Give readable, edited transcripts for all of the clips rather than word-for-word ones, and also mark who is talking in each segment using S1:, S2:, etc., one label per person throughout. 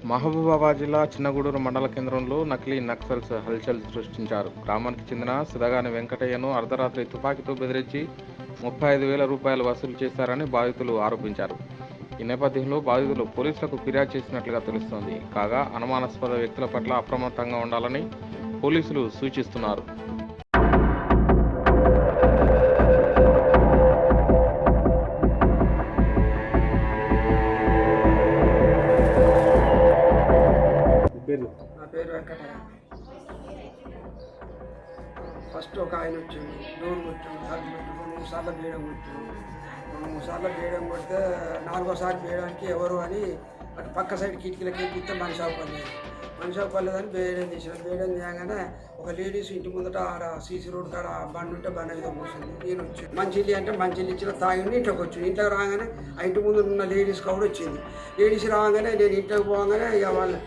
S1: మహబూబాబాద్ జిల్లా చిన్నగూడూరు మండల కేంద్రంలో నకిలీ నక్సల్స్ హల్చల్ సృష్టించారు. గ్రామానికి చెందిన సుధగాని వెంకటయ్యను అర్ధరాత్రి తుపాకీతో బెదిరించి 35,000 రూపాయలు వసూలు చేశారని బాధితులు ఆరోపించారు. ఈ నేపథ్యంలో బాధితులు పోలీసులకు ఫిర్యాదు చేసినట్లుగా తెలుస్తోంది. కాగా అనుమానాస్పద వ్యక్తుల పట్ల అప్రమత్తంగా ఉండాలని పోలీసులు సూచిస్తున్నారు.
S2: నా పేరు వెంకటయ్య. ఫస్ట్ ఒక ఆయన వచ్చింది, డోర్ కొట్టాము, తలుపు పెట్టుకుని 3 సార్లు బీయడం కొట్టాము. 3 సార్లు బీయడం కొడితే 4వసారి బీయడానికి ఎవరు అని అటు పక్క సైడ్ కిటికీలకి ఎక్కిస్తే మనిషి అవ్వలేదని బేయడం తీసిన. బేయడం చేయగానే ఒక లేడీస్ ఇంటి ముందట ఆడ సీసీ రోడ్ కాడ బండి ఉంటే బండి మీద కూర్చుంది. నేను వచ్చి మంచిల్లి అంటే మంచిల్లి ఇచ్చిన తాగి ఇంట్లోకి వచ్చింది. ఇంట్లోకి రాగానే ఆ ఇంటి ముందు ఉన్న లేడీస్ కూడా వచ్చింది. లేడీస్ రాగానే నేను ఇంట్లోకి పోగానే ఇక వాళ్ళు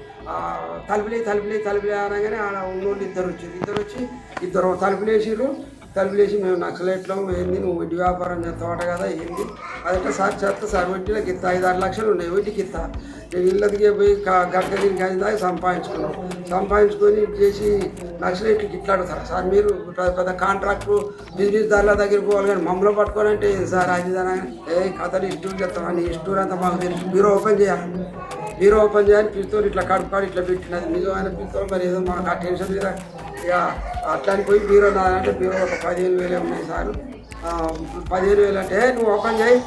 S2: తలుపులే అనగానే ఆడ ఉన్నోళ్ళు ఇద్దరు వచ్చి ఇద్దరు తలుపులేసి మేము నక్సలైట్లం ఏంది, నువ్వు వడ్డీ వ్యాపారం చేస్తావట కదా ఏంది అదంటే సార్ చేస్తా సార్ వడ్డీలో గిత్త 5-6 లక్షలు ఉన్నాయి వడ్డీకి ఇస్తా. నేను ఇళ్ళదికి పోయి గట్ట దీనికి అయిన దాకా సంపాదించుకొని చేసి నక్సలైట్లకి ఇట్లా అడుగుతారు సార్. మీరు పెద్ద కాంట్రాక్టు బిజినెస్ దారుల దగ్గరికి పోవాలి కానీ మమ్మల్ని పట్టుకోవాలంటే సార్ అది కథలు ఇష్టం చెప్తామని ఇష్టం అంతా మాకు తెలుసు. బీరో ఓపెన్ చేయాలి పిస్తోల్ ఇట్లా కడుపుకాడు ఇట్లా పెట్టినది నిజమైన పిస్తోల్. మరి ఏదో మాకు ఆ టెన్షన్ మీద ఇక అట్లాని పోయి బీరో నాదంటే బీరో ఒక 15,000 ఉన్నాయి సార్. 15,000 అంటే నువ్వు ఓపెన్ చేయి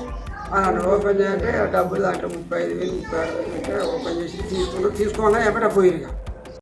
S2: అన్నాడు. ఓపెన్ చేయాలంటే డబ్బులు దాంట్లో 35,000 36,000 అంటే ఓపెన్ చేసి తీసుకోగానే ఎప్పటికీ పోయి